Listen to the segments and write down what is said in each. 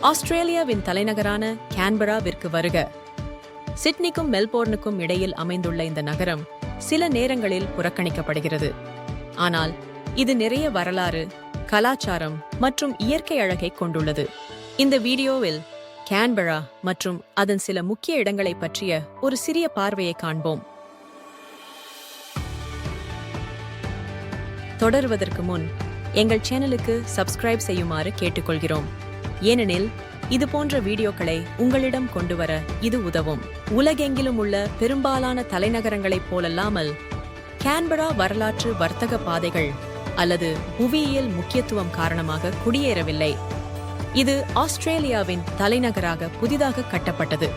ஆஸ்திரேலியாவின் தலைநகரான கேன்பராவிற்கு வருக. சிட்னிக்கும் மெல்போர்னுக்கும் இடையில் அமைந்துள்ள இந்த நகரம் சில நேரங்களில் புறக்கணிக்கப்படுகிறது. ஆனால் இது நிறைய வரலாறு, கலாச்சாரம் மற்றும் இயற்கை அழகை கொண்டுள்ளது. இந்த வீடியோவில் கேன்பரா மற்றும் அதன் சில முக்கிய இடங்களை பற்றிய ஒரு சிறிய பார்வையை காண்போம். தொடருவதற்கு முன் எங்கள் சேனலுக்கு சப்ஸ்கிரைப் செய்யுமாறு கேட்டுக்கொள்கிறோம். ஏனெனில் இது போன்ற வீடியோக்களை உங்களிடம் கொண்டுவர இது உதவும். உலகெங்கிலும் உள்ள பெரும்பாலான தலைநகரங்களைப் போலல்லாமல் கேன்பரா வரலாற்று வர்த்தக பாதைகள் அல்லது புவியியல் முக்கியத்துவம் காரணமாக குடியேறவில்லை. இது ஆஸ்திரேலியாவின் தலைநகராக புதிதாக கட்டப்பட்டது.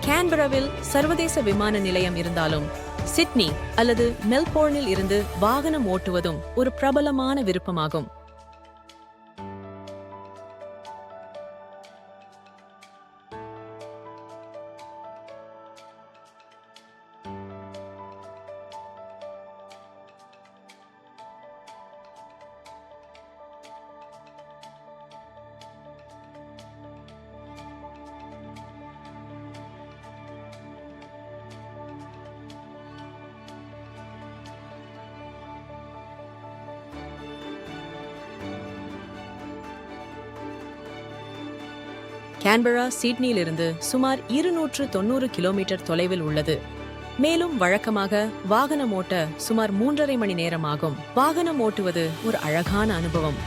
கேன்பராவில் சர்வதேச விமான நிலையம் இருந்தாலும் சிட்னி அல்லது மெல்போர்னில் இருந்து வாகனம் ஓட்டுவதும் ஒரு பிரபலமான விருப்பமாகும். கேன்பரா சிட்னியிலிருந்து சுமார் 290 கிலோமீட்டர் தொலைவில் உள்ளது. மேலும் வழக்கமாக வாகனம் ஓட்ட சுமார் 3.5 மணி நேரம் ஆகும். வாகனம் ஓட்டுவது ஒரு அழகான அனுபவம்.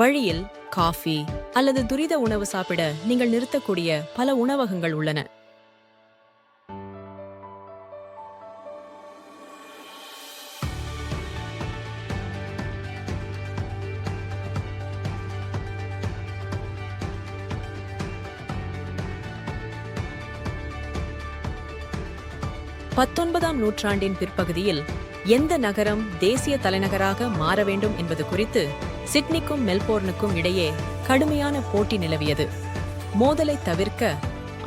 வழியில் காஃபி அல்லது துரித உணவு சாப்பிட நீங்கள் நிறுத்தக்கூடிய பல உணவகங்கள் உள்ளன. பத்தொன்பதாம் நூற்றாண்டின் பிற்பகுதியில் எந்த நகரம் தேசிய தலைநகராக மாற வேண்டும் என்பது குறித்து சிட்னிக்கும் மெல்போர்னுக்கும் இடையே கடுமையான போட்டி நிலவியது. மோதலை தவிர்க்க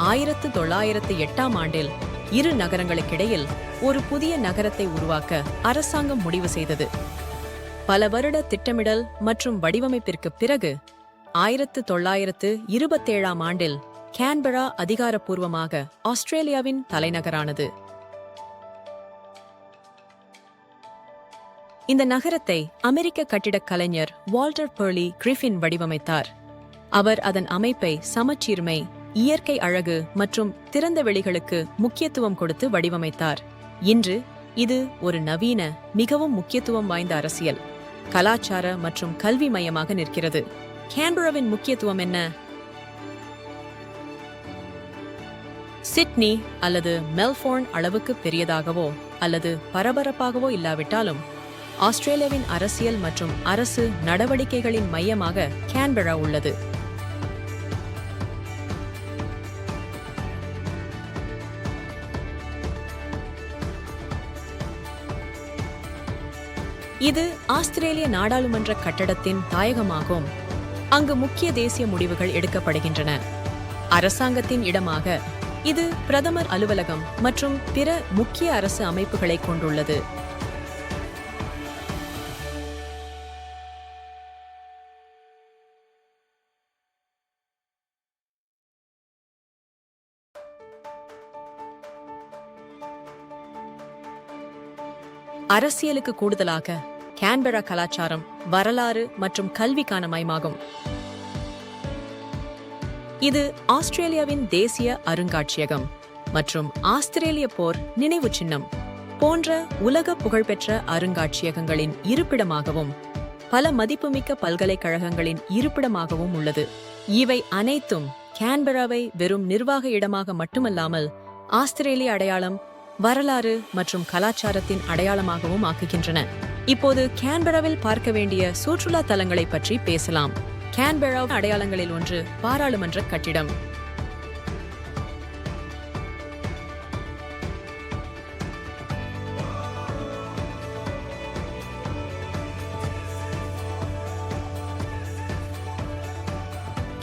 1908ஆம் ஆண்டில் இரு நகரங்களுக்கிடையில் ஒரு புதிய நகரத்தை உருவாக்க அரசாங்கம் முடிவு செய்தது. பல வருட திட்டமிடல் மற்றும் வடிவமைப்பிற்கு பிறகு 1927ஆம் ஆண்டில் கேன்பரா அதிகாரப்பூர்வமாக ஆஸ்திரேலியாவின் தலைநகரானது. இந்த நகரத்தை அமெரிக்க கட்டிடக் கலைஞர் வால்டர் பெர்லி கிரிஃபின் வடிவமைத்தார். அவர் அதன் அமைப்பை சமச்சீர்மை, இயற்கை அழகு மற்றும் திறந்த வெளிகளுக்கு முக்கியத்துவம் கொடுத்து வடிவமைத்தார். இன்று இது ஒரு நவீன, மிகவும் முக்கியத்துவம் வாய்ந்த அரசியல், கலாச்சார மற்றும் கல்வி மையமாக நிற்கிறது. கேன்பராவின் முக்கியத்துவம் என்ன? சிட்னி அல்லது மெல்போர்ன் அளவுக்கு பெரியதாகவோ அல்லது பரபரப்பாகவோ இல்லாவிட்டாலும் ஆஸ்திரேலியாவின் அரசியல் மற்றும் அரசு நடவடிக்கைகளின் மையமாக கேன்பரா உள்ளது. இது ஆஸ்திரேலிய நாடாளுமன்ற கட்டடத்தின் தாயகமாகும். அங்கு முக்கிய தேசிய முடிவுகள் எடுக்கப்படுகின்றன. அரசாங்கத்தின் இடமாக இது பிரதமர் அலுவலகம் மற்றும் பிற முக்கிய அரசு அமைப்புகளை கொண்டுள்ளது. அரசியலுக்கு கூடுதலாக கேன்பெரா கலாச்சாரம், வரலாறு மற்றும் கல்விக்கான மையமாகும். இது ஆஸ்திரேலியாவின் தேசிய அருங்காட்சியகம் மற்றும் ஆஸ்திரேலிய போர் நினைவு சின்னம் போன்ற உலக புகழ்பெற்ற அருங்காட்சியகங்களின் இருப்பிடமாகவும் பல மதிப்புமிக்க பல்கலைக்கழகங்களின் இருப்பிடமாகவும் உள்ளது. இவை அனைத்தும் கேன்பெராவை வெறும் நிர்வாக இடமாக மட்டுமல்லாமல் ஆஸ்திரேலிய அடையாளம், வரலாறு மற்றும் கலாச்சாரத்தின் அடையாளமாகவும் ஆக்குகின்றன. இப்போது கேன்பெராவில் பார்க்க வேண்டிய சுற்றுலா தலங்களை பற்றி பேசலாம். கேன்பெரா அடையாளங்களில் ஒன்று பாராளுமன்ற கட்டிடம்.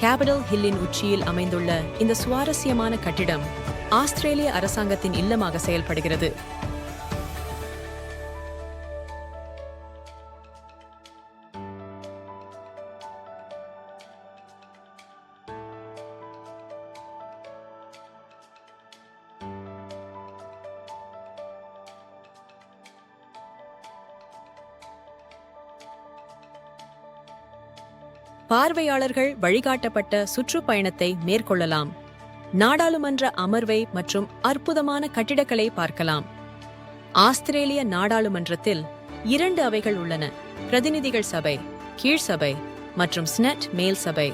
கேபிட்டல் ஹில்லின் உச்சியில் அமைந்துள்ள இந்த சுவாரஸ்யமான கட்டிடம் ஆஸ்திரேலிய அரசாங்கத்தின் இல்லமாக செயல்படுகிறது. பார்வையாளர்கள் வழிகாட்டப்பட்ட சுற்றுப்பயணத்தை மேற்கொள்ளலாம். நாடாளுமன்ற அமர்வை மற்றும் அற்புதமான கட்டிடக்கலை பார்க்கலாம். ஆஸ்திரேலிய நாடாளுமன்றத்தில் 2 அவைகள் உள்ளன: பிரதிநிதிகள் சபை, கீழ் சபை மற்றும் செனட் மேல் சபை.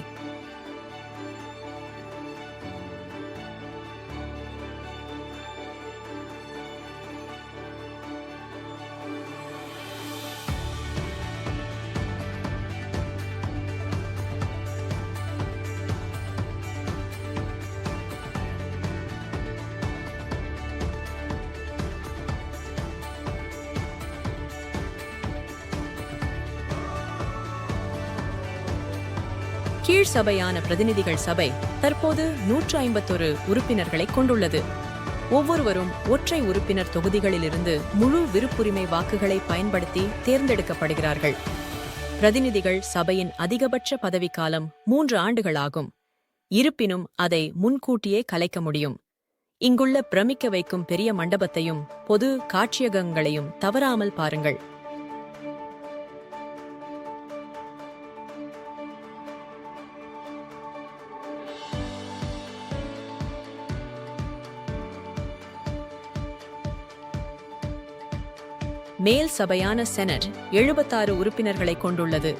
கீழ் சபையான பிரதிநிதிகள் சபை தற்போது 151 உறுப்பினர்களை கொண்டுள்ளது. ஒவ்வொருவரும் ஒற்றை உறுப்பினர் தொகுதிகளிலிருந்து முழு விருப்புரிமை வாக்குகளை பயன்படுத்தி தேர்ந்தெடுக்கப்படுகிறார்கள். பிரதிநிதிகள் சபையின் அதிகபட்ச பதவிக்காலம் 3 ஆண்டுகளாகும். இருப்பினும் அதை முன்கூட்டியே கலைக்க முடியும். இங்குள்ள பிரமிக்க வைக்கும் பெரிய மண்டபத்தையும் பொது காட்சியகங்களையும் தவறாமல் பாருங்கள். மேல் சபையான செனட் 76 உறுப்பினர்களை கொண்டுள்ளது.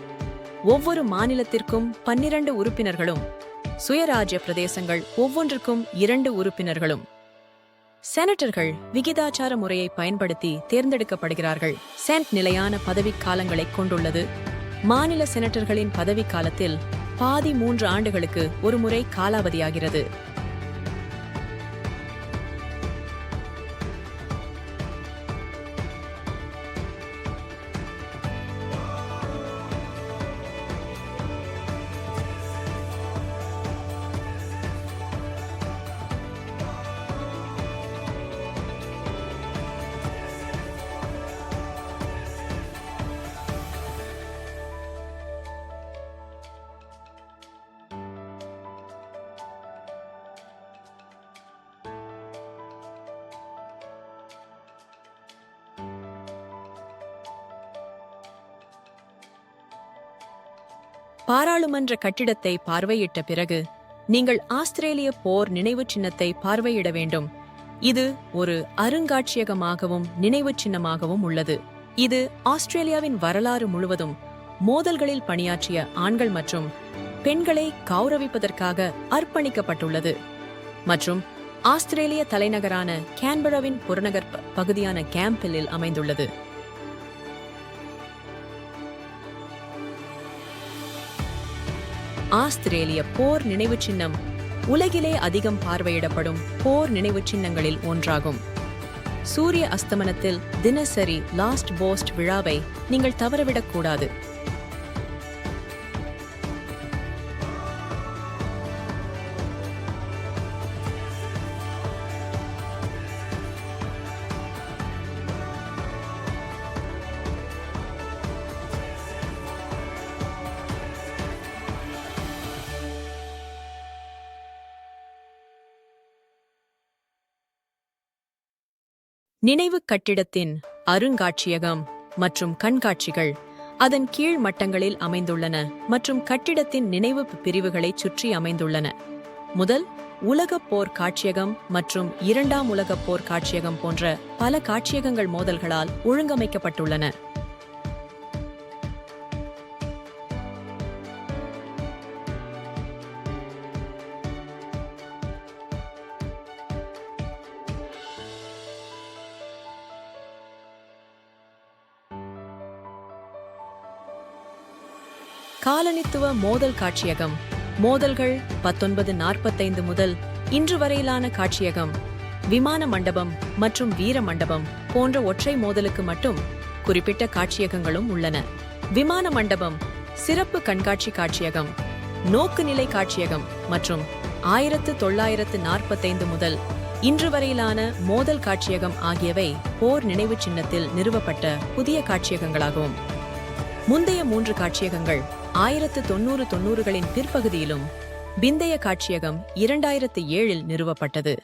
ஒவ்வொரு மாநிலத்திற்கும் 12 உறுப்பினர்களும், சுயராஜ்ய பிரதேசங்கள் ஒவ்வொன்றுக்கும் 2 உறுப்பினர்களும். செனட்டர்கள் விகிதாச்சார முறையை பயன்படுத்தி தேர்ந்தெடுக்கப்படுகிறார்கள். செனட் நிலையான பதவிக்காலங்களை கொண்டுள்ளது. மாநில செனட்டர்களின் பதவிக்காலத்தில் பாதி 3 ஆண்டுகளுக்கு ஒரு முறை காலாவதியாகிறது. பாராளுமன்ற கட்டிடத்தை பார்வையிட்ட பிறகு நீங்கள் ஆஸ்திரேலிய போர் நினைவு சின்னத்தை பார்வையிட வேண்டும். இது ஒரு அருங்காட்சியகமாகவும் நினைவு சின்னமாகவும் உள்ளது. இது ஆஸ்திரேலியாவின் வரலாறு முழுவதும் மோதல்களில் பணியாற்றிய ஆண்கள் மற்றும் பெண்களை கௌரவிப்பதற்காக அர்ப்பணிக்கப்பட்டுள்ளது மற்றும் ஆஸ்திரேலிய தலைநகரான கேன்பெராவின் புறநகர் பகுதியான கேம்பில்லில் அமைந்துள்ளது. ஆஸ்திரேலிய போர் நினைவு சின்னம் உலகிலே அதிகம் பார்வையிடப்படும் போர் நினைவு சின்னங்களில் ஒன்றாகும். சூரிய அஸ்தமனத்தில் தினசரி லாஸ்ட் போஸ்ட் விழாவை நீங்கள் தவறவிடக்கூடாது. நினைவு கட்டிடத்தின் அருங்காட்சியகம் மற்றும் கண்காட்சிகள் அதன் கீழ் மட்டங்களில் அமைந்துள்ளன மற்றும் கட்டிடத்தின் நினைவு பிரிவுகளைச் சுற்றி அமைந்துள்ளன. முதல் உலகப் போர் காட்சியகம் மற்றும் இரண்டாம் உலகப் போர் காட்சியகம் போன்ற பல காட்சியகங்கள் மோதல்களால் ஒழுங்கமைக்கப்பட்டுள்ளன. காலனித்துவ மோதல் காட்சியகம் மோதல்கள் 1945 முதல் இன்று வரையிலான காட்சியகம் விமான மண்டபம் மற்றும் வீர மண்டபம் போன்ற ஒற்றை மோதலுக்கு மட்டும் குறிப்பிட்ட காட்சியகங்களும் உள்ளன. விமான மண்டபம் சிறப்பு கண்காட்சி காட்சியகம், நோக்குநிலை காட்சியகம் மற்றும் 1945 முதல் இன்று வரையிலான மோதல் காட்சியகம் ஆகியவை போர் நினைவு சின்னத்தில் நிறுவப்பட்ட புதிய காட்சியகங்களாகும். முந்தைய 3 காட்சியகங்கள் 1990களின் பிற்பகுதியிலும் பிந்தைய காட்சியகம் 2007இல் நிறுவப்பட்டது.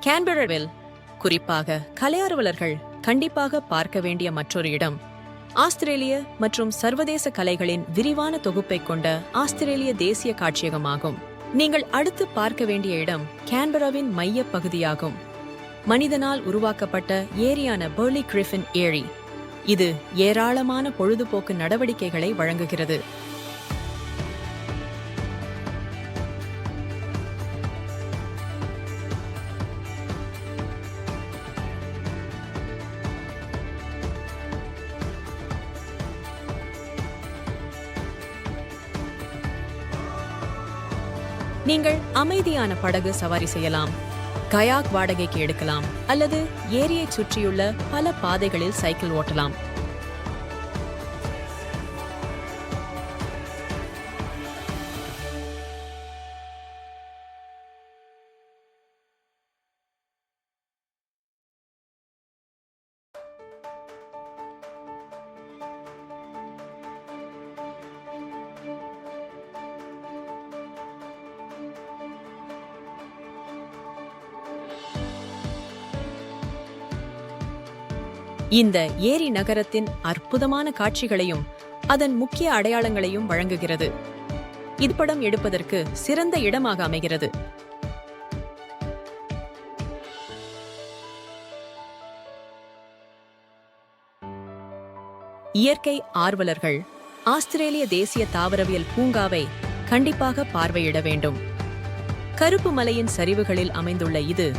கேன்பராவில் குறிப்பாக கலையார்வலர்கள் கண்டிப்பாக பார்க்க வேண்டிய மற்றொரு இடம் ஆஸ்திரேலிய மற்றும் சர்வதேச கலைகளின் விரிவான தொகுப்பை கொண்ட ஆஸ்திரேலிய தேசிய காட்சியகமாகும். நீங்கள் அடுத்து பார்க்க வேண்டிய இடம் கேன்பராவின் மைய பகுதியாகும். மனிதனால் உருவாக்கப்பட்ட ஏரியான பெர்லி கிரிஃபின் ஏரி. இது ஏராளமான பொழுதுபோக்கு நடவடிக்கைகளை வழங்குகிறது. நீங்கள் அமைதியான படகு சவாரி செய்யலாம், கயாக் வாடகைக்கு எடுக்கலாம் அல்லது ஏரியைச் சுற்றியுள்ள பல பாதைகளில் சைக்கிள் ஓட்டலாம். இந்த ஏரி நகரத்தின் அற்புதமான காட்சிகளையும் அதன் முக்கிய அடையாளங்களையும் வழங்குகிறது. இது படம் எடுப்பதற்கு சிறந்த இடமாக அமைகிறது. இயற்கை ஆர்வலர்கள் ஆஸ்திரேலிய தேசிய தாவரவியல் பூங்காவை கண்டிப்பாக பார்வையிட வேண்டும். கருப்பு மலையின் சரிவுகளில் அமைந்துள்ள இது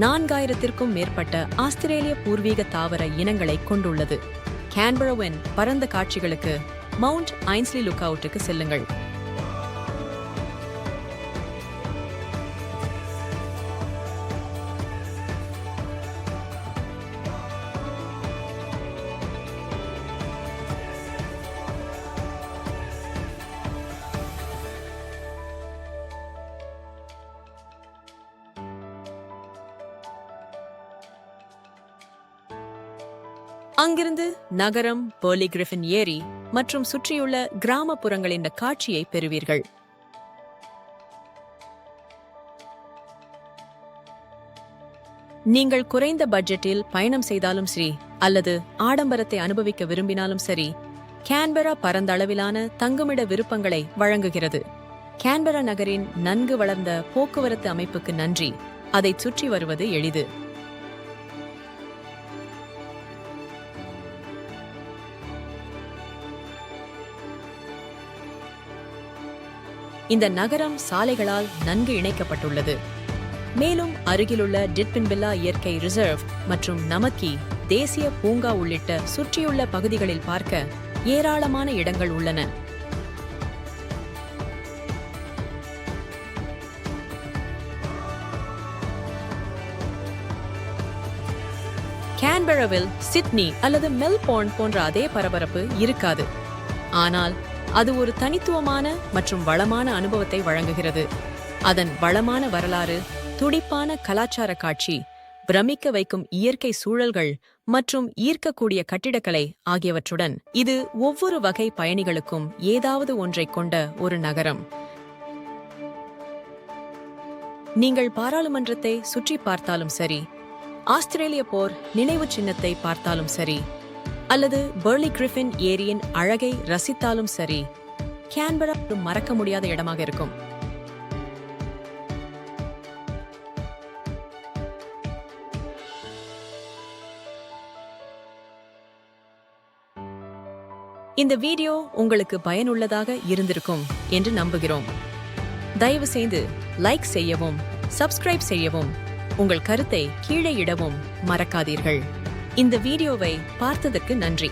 4000த்திற்கும் மேற்பட்ட ஆஸ்திரேலிய பூர்வீக தாவர இனங்களை கொண்டுள்ளது. கேன்பராவின் பரந்த காட்சிகளுக்கு மவுண்ட் ஐன்ஸ்லி லுக்அவுட்டுக்கு செல்லுங்கள். அங்கிருந்து நகரம், பெர்லி கிரிஃபின் ஏரி மற்றும் சுற்றியுள்ள கிராமப்புறங்களின் காட்சியை பெறுவீர்கள். நீங்கள் குறைந்த பட்ஜெட்டில் பயணம் செய்தாலும் சரி அல்லது ஆடம்பரத்தை அனுபவிக்க விரும்பினாலும் சரி, கேன்பரா பரந்த அளவிலான தங்குமிட விருப்பங்களை வழங்குகிறது. கேன்பரா நகரின் நன்கு வளர்ந்த போக்குவரத்து அமைப்புக்கு நன்றி, அதைச் சுற்றி வருவது எளிது. இந்த நகரம் சாலைகளால் நன்கு இணைக்கப்பட்டுள்ளது. மேலும் அருகிலுள்ள டிட்பின்பில்லா இயற்கை ரிசர்வ் மற்றும் நமக்கி தேசிய பூங்கா உள்ளிட்ட சுற்றியுள்ள பகுதிகளில் பார்க்க ஏராளமான இடங்கள் உள்ளன. கேன்பராவில் சிட்னி அல்லது மெல்போர்ன் போன்ற அதே பரபரப்பு இருக்காது. ஆனால் அது ஒரு தனித்துவமான மற்றும் வளமான அனுபவத்தை வழங்குகிறது. அதன் வளமான வரலாறு, துடிப்பான கலாச்சார காட்சி, பிரமிக்க வைக்கும் இயற்கை சூழல்கள் மற்றும் ஈர்க்கக்கூடிய கட்டிடக்கலை ஆகியவற்றுடன் இது ஒவ்வொரு வகை பயணிகளுக்கும் ஏதாவது ஒன்றைக் கொண்ட ஒரு நகரம். நீங்கள் பாராளுமன்றத்தை சுற்றி பார்த்தாலும் சரி, ஆஸ்திரேலிய போர் நினைவு சின்னத்தை பார்த்தாலும் சரி, அல்லது பெர்லி கிரிஃபின் ஏரியின் அழகை ரசித்தாலும் சரி, கேன்பரா மறக்க முடியாத இடமாக இருக்கும். இந்த வீடியோ உங்களுக்கு பயனுள்ளதாக இருந்திருக்கும் என்று நம்புகிறோம். தயவு செய்து லைக் செய்யவும், சப்ஸ்கிரைப் செய்யவும், உங்கள் கருத்தை கீழே இடவும் மறக்காதீர்கள். இந்த வீடியோவை பார்த்ததற்கு நன்றி.